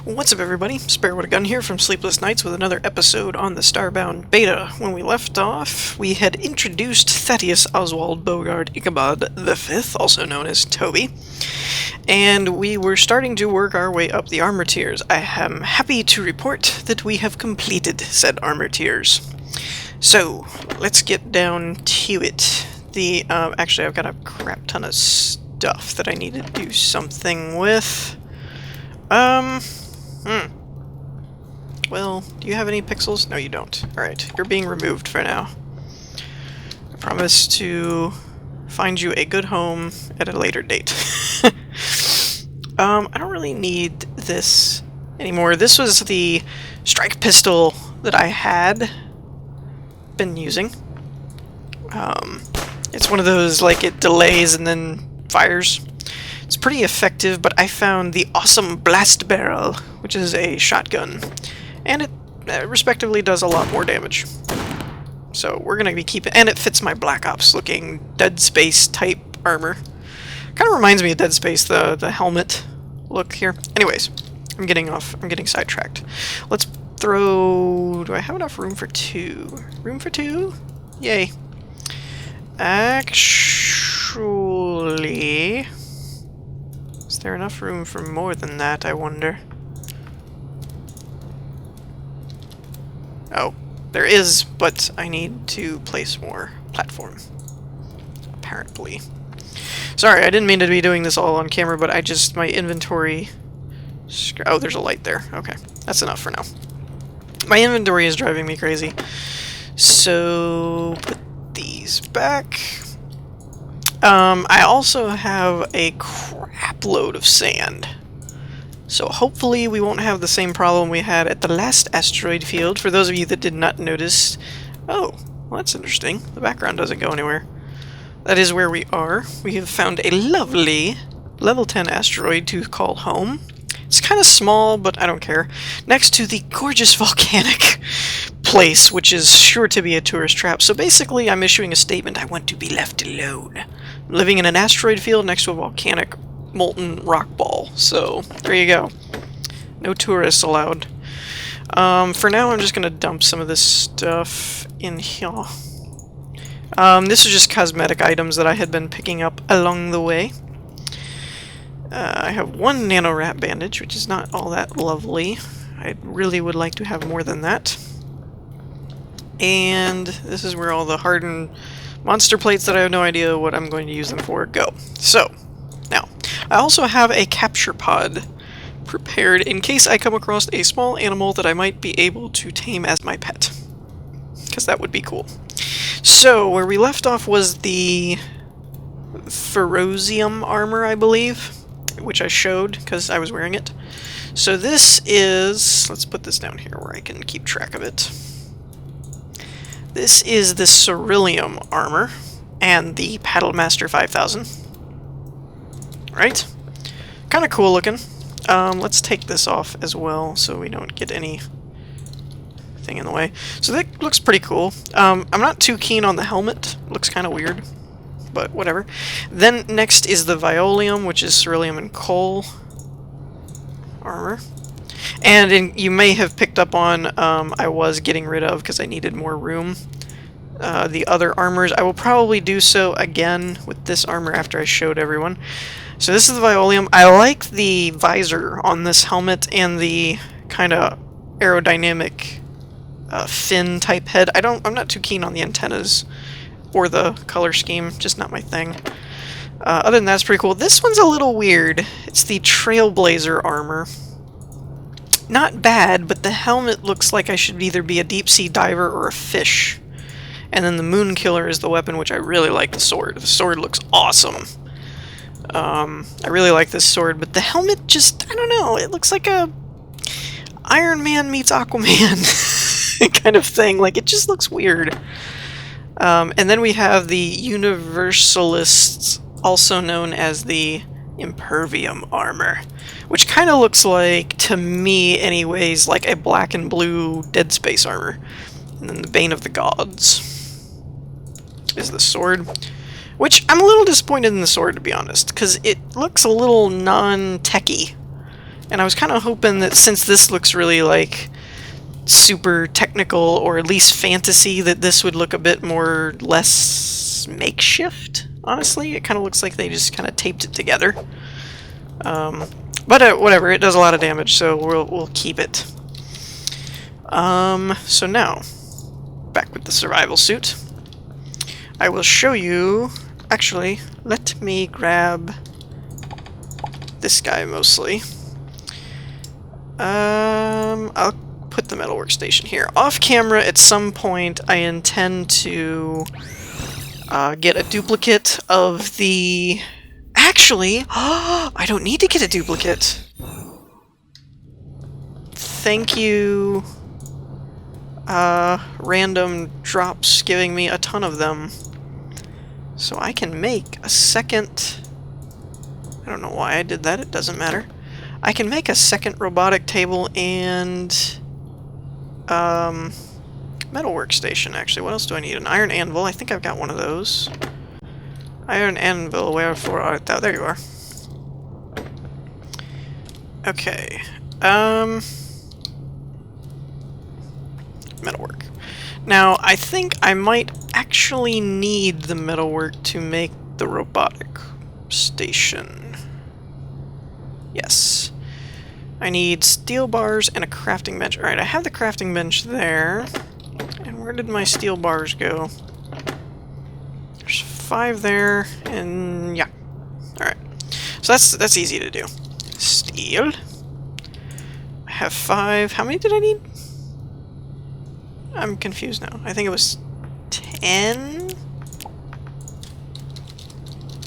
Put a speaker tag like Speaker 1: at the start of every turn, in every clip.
Speaker 1: What's up, everybody? Spare with a Gun here from Sleepless Nights with another episode on the Starbound beta. When we left off, we had introduced Thaddeus Oswald Bogart Ichabod V, also known as Toby, and we were starting to work our way up the armor tiers. I am happy to report that we have completed said armor tiers. So, let's get down to it. Actually, I've got a crap ton of stuff that I need to do something with. Well, do you have any pixels? No, you don't. Alright, you're being removed for now. I promise to find you a good home at a later date. I don't really need this anymore. This was the strike pistol that I had been using. It's one of those, like, it delays and then fires. It's pretty effective, but I found the awesome blast barrel, which is a shotgun, and it respectively does a lot more damage. So we're gonna be keeping, and it fits my Black Ops looking Dead Space type armor. Kind of reminds me of Dead Space, the helmet look here. Anyways, I'm getting sidetracked. Let's throw, do I have enough room for two? Room for two? Yay. Actually, is there enough room for more than that, I wonder? Oh, there is, but I need to place more platform. Apparently. Sorry, I didn't mean to be doing this all on camera, but my inventory... Oh, there's a light there. Okay, that's enough for now. My inventory is driving me crazy. So, put these back. I also have a crap load of sand. So hopefully we won't have the same problem we had at the last asteroid field. For those of you that did not notice... Oh, well, that's interesting. The background doesn't go anywhere. That is where we are. We have found a lovely level 10 asteroid to call home. It's kind of small, but I don't care. Next to the gorgeous volcanic place, which is sure to be a tourist trap. So basically, I'm issuing a statement: I want to be left alone. I'm living in an asteroid field next to a volcanic molten rock ball. So, there you go. No tourists allowed. For now, I'm just going to dump some of this stuff in here. This is just cosmetic items that I had been picking up along the way. I have one nano rat bandage, which is not all that lovely. I really would like to have more than that. And this is where all the hardened monster plates that I have no idea what I'm going to use them for go. So, now, I also have a capture pod prepared in case I come across a small animal that I might be able to tame as my pet. Because that would be cool. So, where we left off was the ferrosium armor, I believe, which I showed because I was wearing it. So this is, let's put this down here where I can keep track of it. This is the ceruleum armor and the Paddlemaster 5000. Right? Kind of cool looking. Let's take this off as well so we don't get anything in the way. So that looks pretty cool. I'm not too keen on the helmet. Looks kind of weird, but whatever. Then next is the Violium, which is ceruleum and coal armor. And you may have picked up on, I was getting rid of, because I needed more room, the other armors. I will probably do so again with this armor after I showed everyone. So this is the Violium. I like the visor on this helmet and the kind of aerodynamic fin type head. I'm not too keen on the antennas or the color scheme, just not my thing. Other than that, it's pretty cool. This one's a little weird. It's the Trailblazer armor. Not bad, but the helmet looks like I should either be a deep-sea diver or a fish. And then the Moon Killer is the weapon, which I really like the sword. The sword looks awesome. I really like this sword, but the helmet just, I don't know, it looks like a Iron Man meets Aquaman kind of thing. Like, it just looks weird. And then we have the Universalists, also known as the Impervium armor, which kind of looks like, to me anyways, like a black and blue Dead Space armor. And then the Bane of the Gods is the sword, which I'm a little disappointed in the sword, to be honest, because it looks a little non-techy. And I was kind of hoping that since this looks really like super technical or at least fantasy, that this would look a bit more less makeshift. Honestly, it kind of looks like they just kind of taped it together. But whatever, it does a lot of damage, so we'll keep it. So now, back with the survival suit. I will show you. Actually, let me grab this guy mostly. I'll put the metal workstation here. Off camera, at some point, I intend to get a duplicate of the... Actually, I don't need to get a duplicate. Thank you, random drops giving me a ton of them. So I can make a second... I don't know why I did that, it doesn't matter. I can make a second robotic table and metal workstation, actually. What else do I need? An iron anvil. I think I've got one of those. Iron anvil, wherefore art thou? There you are. Okay. Metalwork. Now, I think I might actually need the metalwork to make the robotic station. Yes. I need steel bars and a crafting bench. Alright, I have the crafting bench there. And where did my steel bars go? There's 5 there, and yeah. Alright. So that's easy to do. Steel. I have 5. How many did I need? I'm confused now. I think it was 10?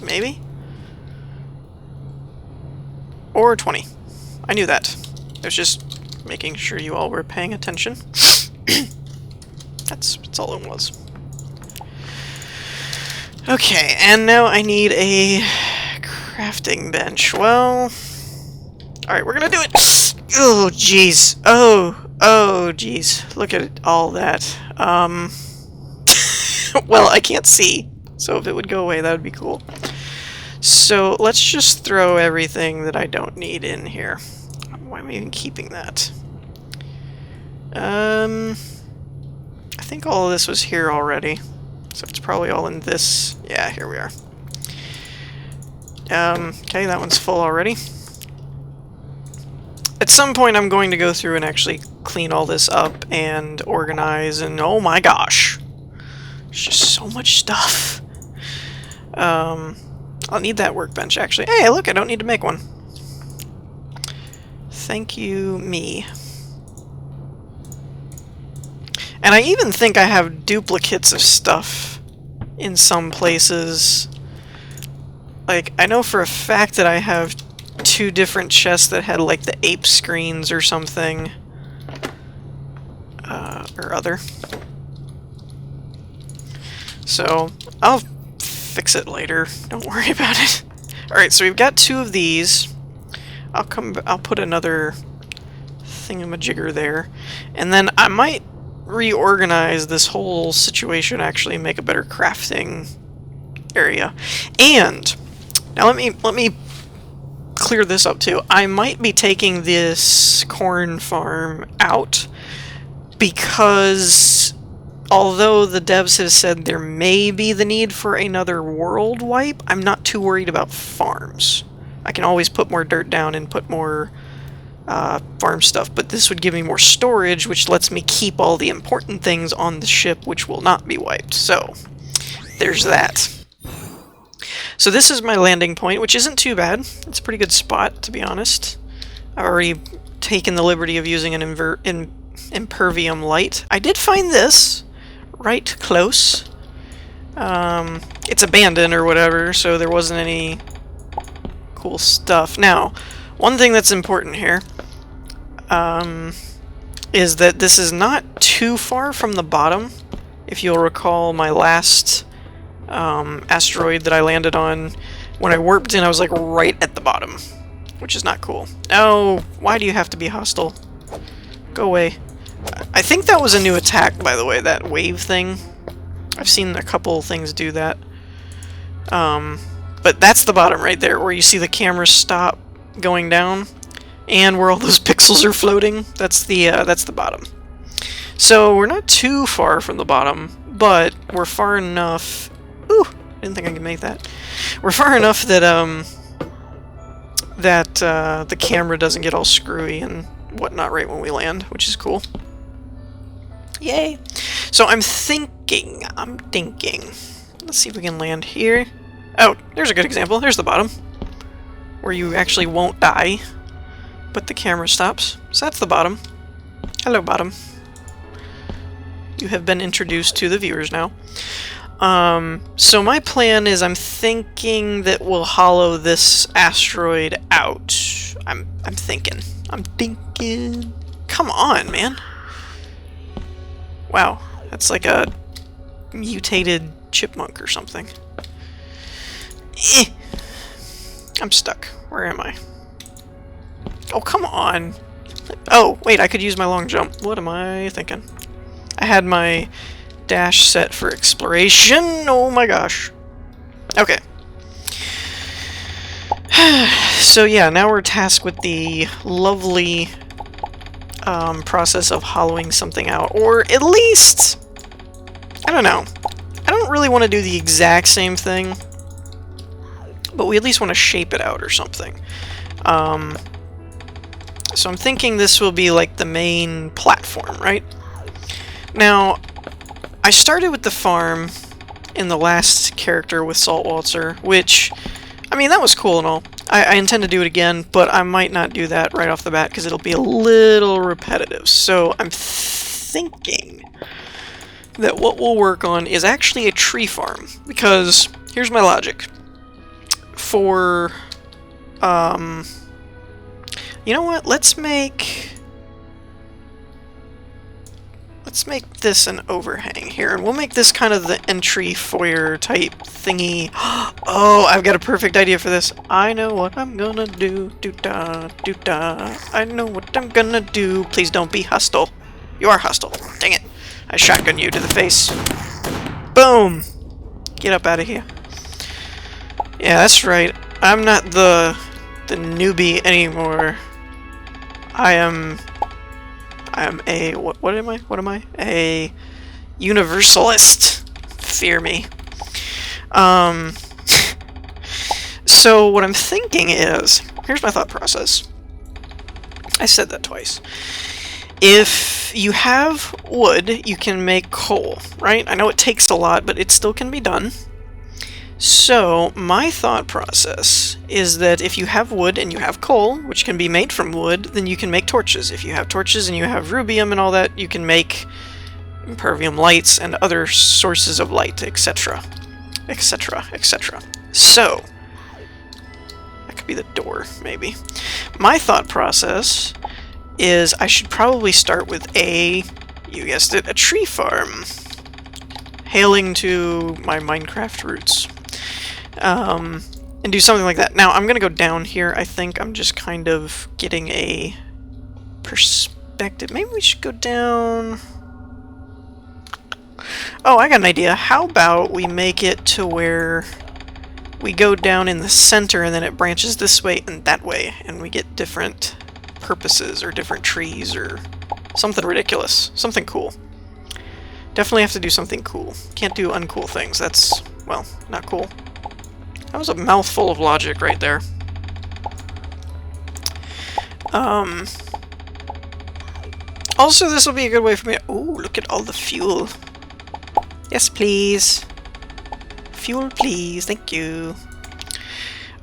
Speaker 1: Maybe? Or 20. I knew that. I was just making sure you all were paying attention. That's all it was. Okay, and now I need a crafting bench. Well... Alright, we're gonna do it! Oh, jeez. Oh, jeez. Look at all that. Well, I can't see. So if it would go away, that would be cool. So let's just throw everything that I don't need in here. Why am I even keeping that? I think all of this was here already. So it's probably all in this. Yeah, here we are. Okay, that one's full already. At some point I'm going to go through and actually clean all this up and organize, and oh my gosh! There's just so much stuff. I'll need that workbench, actually. Hey, look, I don't need to make one. Thank you, me. And I even think I have duplicates of stuff in some places. Like, I know for a fact that I have 2 different chests that had, like, the ape screens or something. Or other. So, I'll fix it later. Don't worry about it. Alright, so we've got 2 of these. I'll put another thingamajigger there. And then I might reorganize this whole situation, actually make a better crafting area. And now let me clear this up too. I might be taking this corn farm out because although the devs have said there may be the need for another world wipe, I'm not too worried about farms. I can always put more dirt down and put more farm stuff, but this would give me more storage, which lets me keep all the important things on the ship, which will not be wiped. So, there's that. So this is my landing point, which isn't too bad. It's a pretty good spot, to be honest. I've already taken the liberty of using an impervium light. I did find this right close. It's abandoned or whatever, so there wasn't any cool stuff. Now, one thing that's important here is that this is not too far from the bottom. If you'll recall my last asteroid that I landed on, when I warped in, I was like right at the bottom, which is not cool. Oh, why do you have to be hostile? Go away. I think that was a new attack, by the way, that wave thing. I've seen a couple things do that. But that's the bottom right there, where you see the camera stop going down. And where all those pixels are floating, that's the bottom. So we're not too far from the bottom, but we're far enough... Ooh! Didn't think I could make that. We're far enough that, the camera doesn't get all screwy and whatnot right when we land, which is cool. Yay! So I'm thinking... Let's see if we can land here. Oh, there's a good example. There's the bottom. Where you actually won't die, but the camera stops. So that's the bottom. Hello, bottom. You have been introduced to the viewers now. So my plan is I'm thinking that we'll hollow this asteroid out. I'm thinking. Come on, man. Wow, that's like a mutated chipmunk or something. I'm stuck. Where am I? Oh, come on. Oh, wait, I could use my long jump. What am I thinking? I had my dash set for exploration. Oh my gosh. Okay. So yeah, now we're tasked with the lovely process of hollowing something out. Or at least... I don't know. I don't really want to do the exact same thing, but we at least want to shape it out or something. So I'm thinking this will be like the main platform, right? Now, I started with the farm in the last character with Salt Waltzer, which, I mean, that was cool and all. I intend to do it again, but I might not do that right off the bat because it'll be a little repetitive. So I'm thinking that what we'll work on is actually a tree farm, because here's my logic. For, you know what, let's make this an overhang here, and we'll make this kind of the entry foyer type thingy. Oh, I've got a perfect idea for this. I know what I'm gonna do. Do-da, do-da. I know what I'm gonna do. Please don't be hostile. You are hostile. Dang it. I shotgun you to the face. Boom! Get up out of here. Yeah, that's right. I'm not the newbie anymore. I am a what am I? What am I? A universalist. Fear me. So what I'm thinking is, here's my thought process. I said that twice. If you have wood, you can make coal, right? I know it takes a lot, but it still can be done. So, my thought process is that if you have wood and you have coal, which can be made from wood, then you can make torches. If you have torches and you have rubium and all that, you can make impervium lights and other sources of light, etc. etc. etc. So, that could be the door, maybe. My thought process is I should probably start with you guessed it, a tree farm. Hailing to my Minecraft roots. And do something like that. Now, I'm going to go down here. I think I'm just kind of getting a perspective. Maybe we should go down... Oh, I got an idea. How about we make it to where we go down in the center and then it branches this way and that way, and we get different purposes or different trees or something ridiculous. Something cool. Definitely have to do something cool. Can't do uncool things. That's, well, not cool. That was a mouthful of logic right there. Also, this will be a good way for me to... Ooh, look at all the fuel. Yes, please. Fuel, please. Thank you.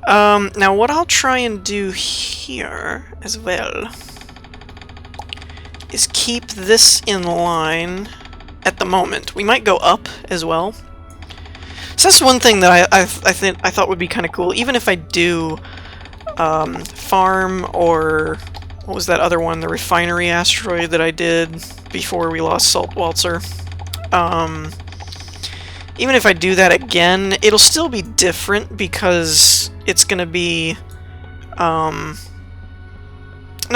Speaker 1: Now, what I'll try and do here as well is keep this in line at the moment. We might go up as well. So that's one thing that I thought would be kind of cool. Even if I do farm, or what was that other one, the refinery asteroid that I did before we lost Salt Waltzer. Even if I do that again, it'll still be different because it's going to be not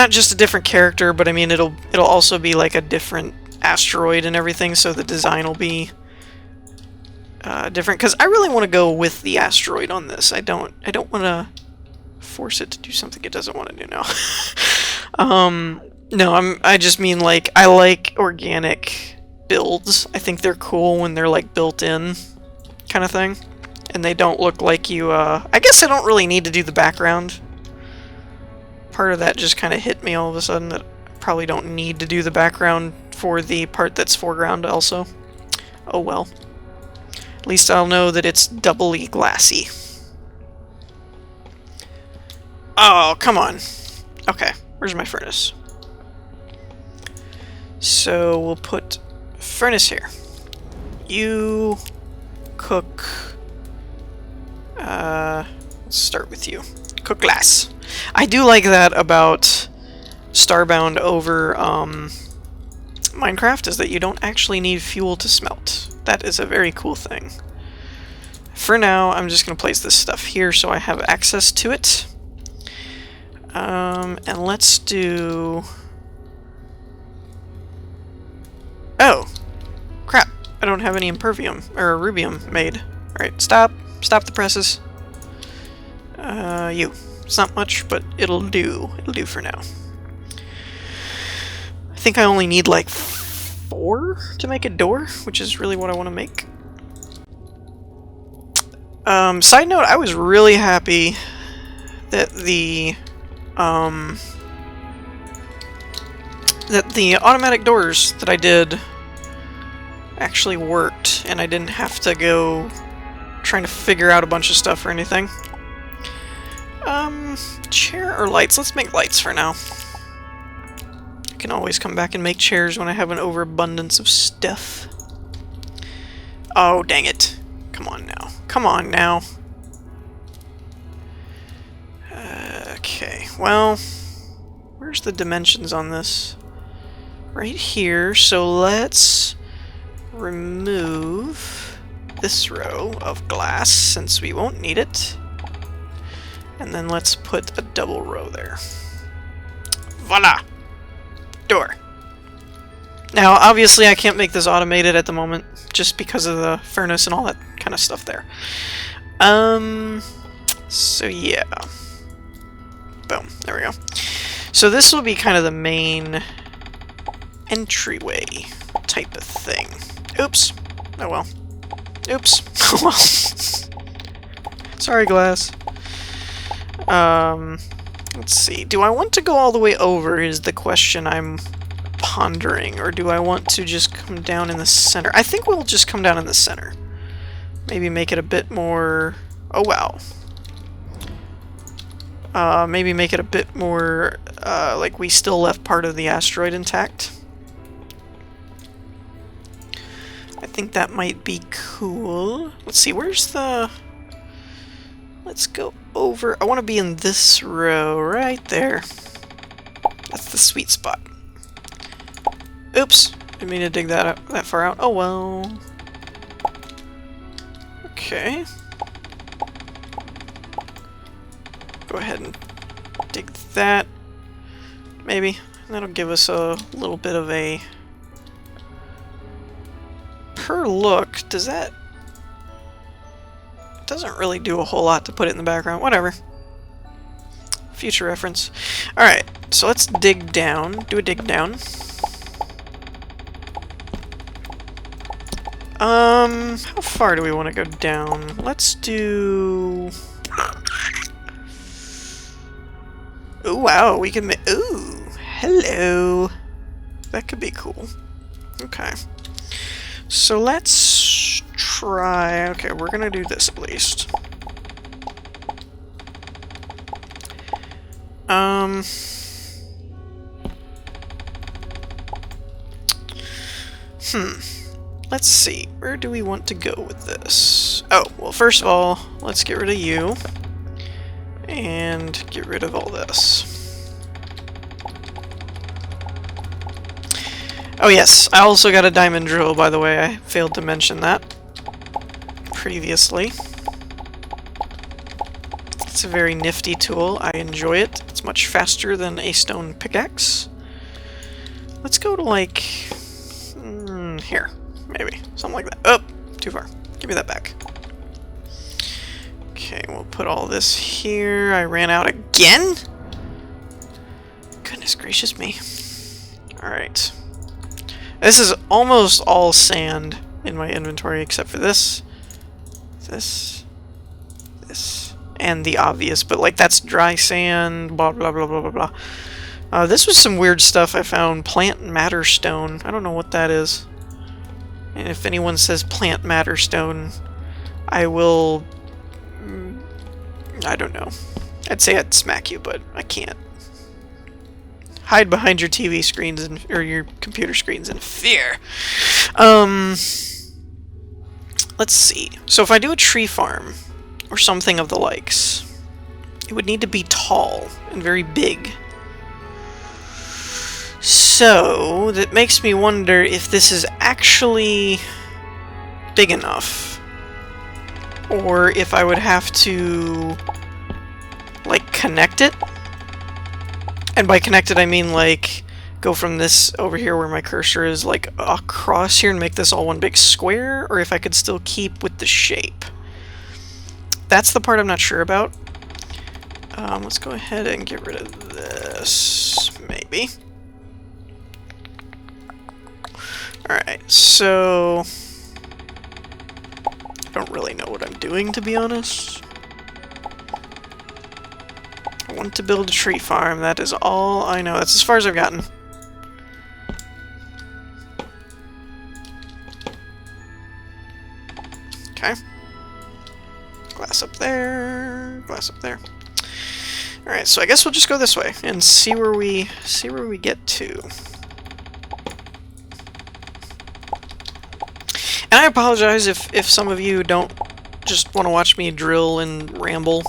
Speaker 1: just a different character, but I mean it'll also be like a different asteroid and everything, so the design will be different, because I really want to go with the asteroid on this. I don't want to force it to do something it doesn't want to do now. No, I just mean, like, I like organic builds. I think they're cool when they're, like, built in kind of thing. And they don't look like you, I guess I don't really need to do the background. Part of that just kind of hit me all of a sudden, that I probably don't need to do the background for the part that's foreground also. Oh well. At least I'll know that it's doubly glassy. Oh, come on. Okay, where's my furnace? So we'll put furnace here. You cook... let's start with you. Cook glass. I do like that about Starbound over Minecraft, is that you don't actually need fuel to smelt. That is a very cool thing. For now, I'm just going to place this stuff here so I have access to it. And let's do... Oh! Crap! I don't have any impervium, or rubium made. Alright, stop. Stop the presses. You. It's not much, but it'll do. It'll do for now. I think I only need like 4 to make a door, which is really what I want to make. Side note, I was really happy that the automatic doors that I did actually worked, and I didn't have to go trying to figure out a bunch of stuff or anything. Chair or lights? Let's make lights for now. I can always come back and make chairs when I have an overabundance of stuff. Oh, dang it. Come on now. Come on now. Okay, well, where's the dimensions on this? Right here, so let's remove this row of glass since we won't need it. And then let's put a double row there. Voila! Door. Now, obviously I can't make this automated at the moment, just because of the furnace and all that kind of stuff there. So yeah. Boom, there we go. So this will be kind of the main entryway type of thing. Oops. Oh well. Oops. Oh well. Sorry, glass. Let's see. Do I want to go all the way over is the question I'm pondering, or do I want to just come down in the center? I think we'll just come down in the center. Maybe make it a bit more... Oh, wow. Maybe make it a bit more, like we still left part of the asteroid intact. I think that might be cool. Let's see, where's the... Let's go over... I want to be in this row right there. That's the sweet spot. Oops! Didn't mean to dig that far out. Oh well. Okay. Go ahead and dig that. Maybe. That'll give us a little bit of a... Per look, does that... Doesn't really do a whole lot to put it in the background. Whatever. Future reference. Alright, so let's dig down. Do a dig down. How far do we want to go down? Let's do... Ooh, wow, we can make... Ooh, hello. That could be cool. Okay. So let's try... Okay, we're gonna do this at least. Let's see. Where do we want to go with this? Oh, well, first of all, let's get rid of you. And get rid of all this. Oh yes, I also got a diamond drill, by the way. I failed to mention that previously. It's a very nifty tool. I enjoy it. It's much faster than a stone pickaxe. Let's go to, like... here. Maybe. Something like that. Oh! Too far. Give me that back. Okay, we'll put all this here. I ran out again? Goodness gracious me. Alright. This is almost all sand in my inventory except for this, this, and the obvious, but like that's dry sand, blah blah blah blah blah blah. This was some weird stuff I found. Plant matter stone. I don't know what that is. And if anyone says plant matter stone, I will... I don't know. I'd say I'd smack you, but I can't. Hide behind your TV screens and or your computer screens in fear. Let's see. So if I do a tree farm or something of the likes, it would need to be tall and very big. So that makes me wonder if this is actually big enough, or if I would have to like connect it. And by connected, I mean like go from this over here where my cursor is like across here and make this all one big square, or if I could still keep with the shape. That's the part I'm not sure about. Let's go ahead and get rid of this, maybe. Alright, so... I don't really know what I'm doing, to be honest. I want to build a tree farm, that is all I know. That's as far as I've gotten. Okay. Glass up there, glass up there. Alright, so I guess we'll just go this way and see where we get to. And I apologize if some of you don't just want to watch me drill and ramble.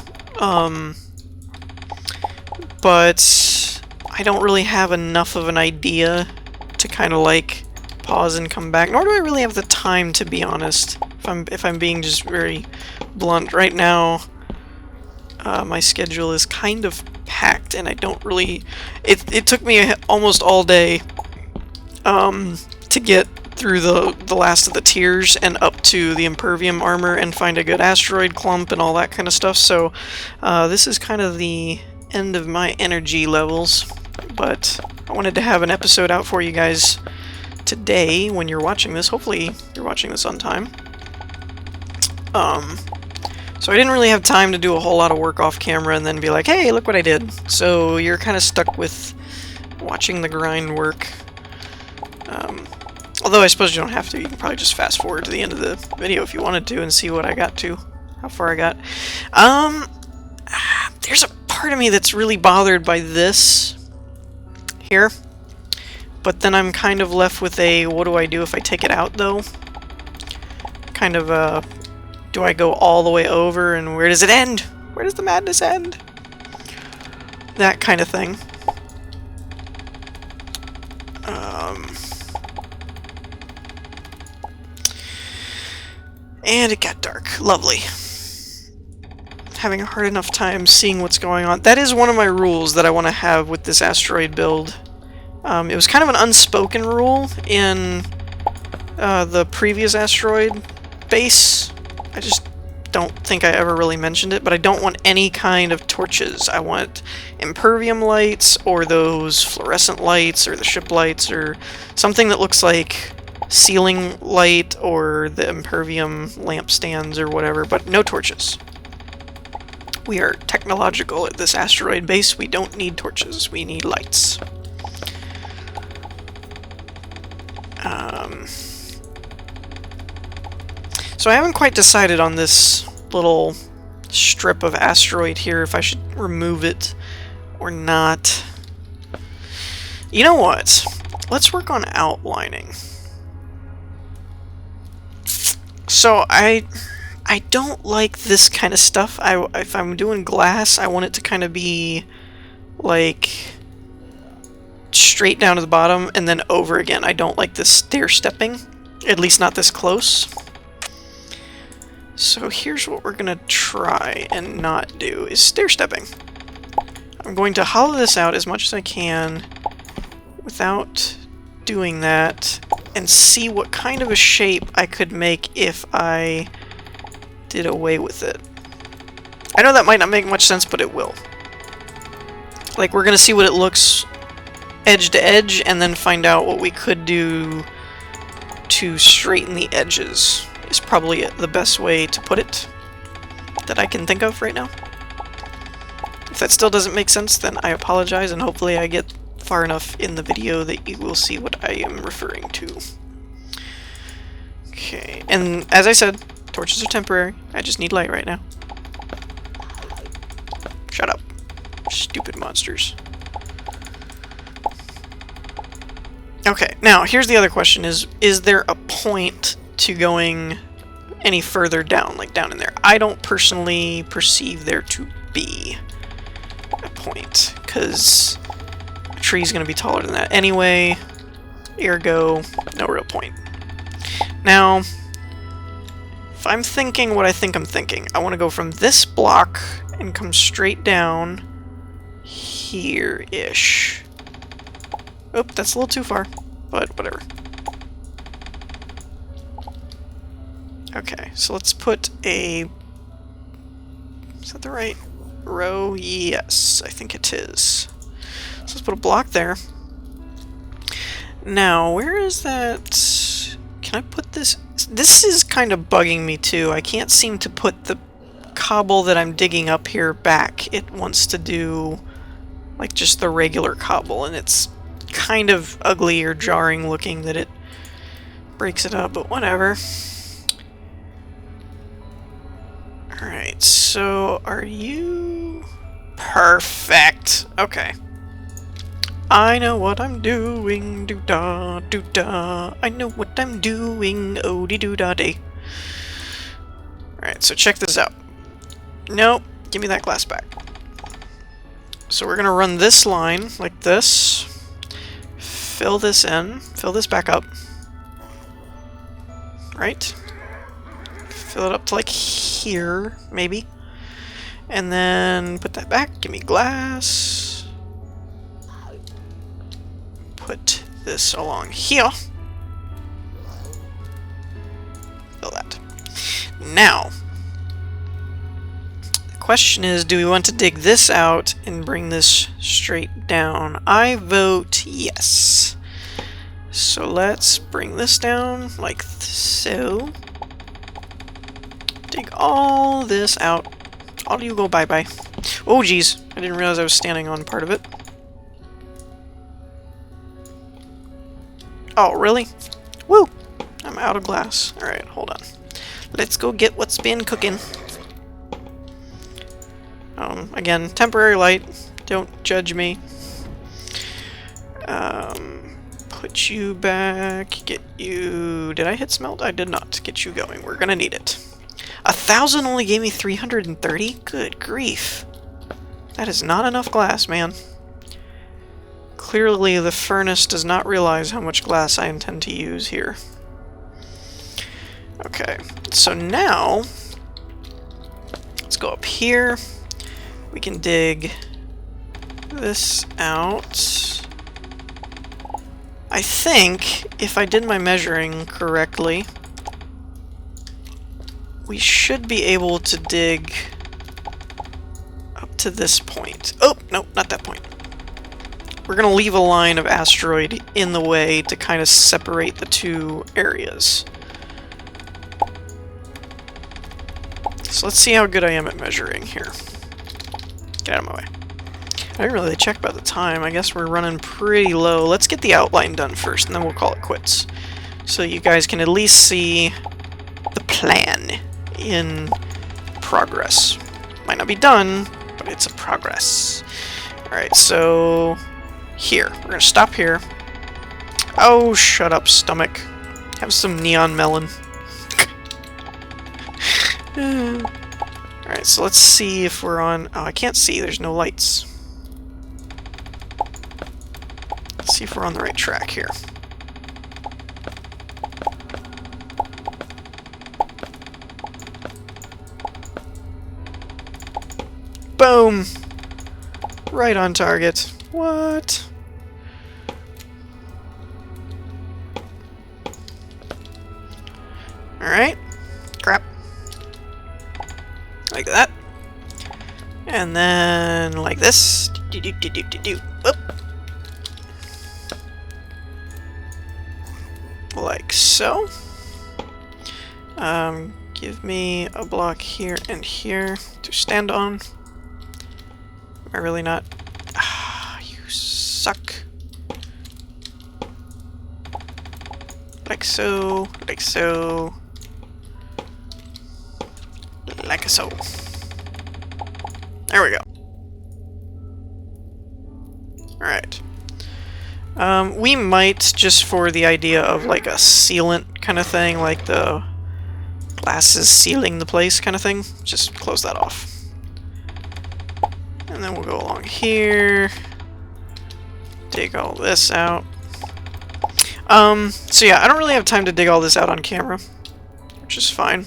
Speaker 1: But I don't really have enough of an idea to kind of like pause and come back. Nor do I really have the time, to be honest. If I'm being just very blunt right now, my schedule is kind of packed, and I don't really. It took me almost all day to get through the last of the tiers and up to the impervium armor and find a good asteroid clump and all that kind of stuff. So this is kind of the end of my energy levels, but I wanted to have an episode out for you guys today when you're watching this. Hopefully you're watching this on time. So I didn't really have time to do a whole lot of work off camera and then be like, hey, look what I did. So you're kind of stuck with watching the grind work. Although I suppose you don't have to. You can probably just fast forward to the end of the video if you wanted to and see what I got to. How far I got. There's a part of me that's really bothered by this here. But then I'm kind of left with a, what do I do if I take it out, though? Kind of, do I go all the way over and where does it end? Where does the madness end? That kind of thing. And it got dark. Lovely. Having a hard enough time seeing what's going on. That is one of my rules that I want to have with this asteroid build. It was kind of an unspoken rule in the previous asteroid base. I just don't think I ever really mentioned it, but I don't want any kind of torches. I want impervium lights, or those fluorescent lights, or the ship lights, or something that looks like ceiling light, or the impervium lampstands, or whatever, but no torches. We are technological at this asteroid base. We don't need torches. We need lights. So I haven't quite decided on this little strip of asteroid here if I should remove it or not. You know what? Let's work on outlining. So I don't like this kind of stuff. If I'm doing glass, I want it to kind of be like straight down to the bottom and then over again. I don't like this stair stepping, at least not this close. So here's what we're gonna try and not do, is stair stepping. I'm going to hollow this out as much as I can without doing that and see what kind of a shape I could make if I did away with it. I know that might not make much sense, but it will. Like, we're gonna see what it looks edge to edge, and then find out what we could do to straighten the edges, is probably the best way to put it that I can think of right now. If that still doesn't make sense, then I apologize, and hopefully I get far enough in the video that you will see what I am referring to. Okay, and as I said, torches are temporary. I just need light right now. Shut up. Stupid monsters. Okay, now here's the other question is there a point to going any further down, like down in there? I don't personally perceive there to be a point, because a tree's going to be taller than that anyway, ergo, no real point. Now, if I'm thinking what I think I'm thinking, I want to go from this block and come straight down here-ish. Oh, that's a little too far, but whatever. Okay, so let's put a... Is that the right row? Yes, I think it is. So let's put a block there. Now, where is that? Can I put this? This is kind of bugging me too. I can't seem to put the cobble that I'm digging up here back. It wants to do like just the regular cobble, and it's kind of ugly or jarring looking that it breaks it up, but whatever. Alright, so are you... Perfect! Okay. I know what I'm doing, doo-da, doo-da. I know what I'm doing, oh-dee-doo-da-day. Alright, so check this out. Nope, give me that glass back. So we're gonna run this line like this. Fill this in. Fill this back up. Right? Fill it up to like here, maybe. And then put that back. Give me glass. Put this along here. Fill that. Now, the question is, do we want to dig this out and bring this straight down? I vote yes. So let's bring this down like so. Dig all this out. All you go bye-bye. Oh, geez. I didn't realize I was standing on part of it. Oh, really? Woo! I'm out of glass. Alright, hold on. Let's go get what's been cooking. Again, temporary light. Don't judge me. Put you back. Get you... Did I hit smelt? I did not. Get you going. We're gonna need it. 1,000 only gave me 330? Good grief. That is not enough glass, man. Clearly, the furnace does not realize how much glass I intend to use here. Okay, so now... Let's go up here. We can dig this out. I think, if I did my measuring correctly, we should be able to dig up to this point. Oh, no, not that point. We're going to leave a line of asteroid in the way to kind of separate the two areas. So let's see how good I am at measuring here. Get out of my way. I didn't really check about the time. I guess we're running pretty low. Let's get the outline done first, and then we'll call it quits. So you guys can at least see the plan in progress. Might not be done, but it's a progress. Alright, so here. We're going to stop here. Oh, shut up, stomach. Have some neon melon. Alright, so let's see if we're on... Oh, I can't see. There's no lights. Let's see if we're on the right track here. Boom! Right on target. What? Alright. Crap. Like that. And then like this. Whoop. Like so. Give me a block here and here to stand on. Am I really not? Ah, you suck. Like so, like so, like so. There we go. Alright. We might, just for the idea of like a sealant kind of thing, like the glasses sealing the place kind of thing, just close that off. And then we'll go along here, dig all this out. So yeah, I don't really have time to dig all this out on camera, which is fine.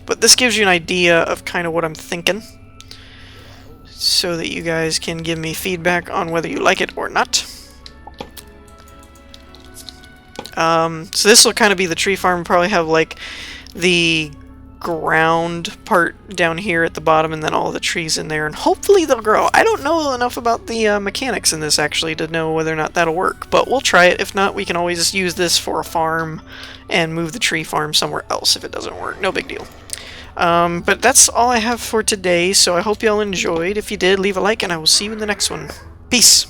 Speaker 1: But this gives you an idea of kind of what I'm thinking, so that you guys can give me feedback on whether you like it or not. So this will kind of be the tree farm, probably have like the ground part down here at the bottom and then all the trees in there, and hopefully they'll grow. I don't know enough about the mechanics in this actually to know whether or not that'll work, but we'll try it. If not, we can always use this for a farm and move the tree farm somewhere else if it doesn't work. No big deal. But that's all I have for today, so I hope y'all enjoyed. If you did, leave a like and I will see you in the next one. Peace!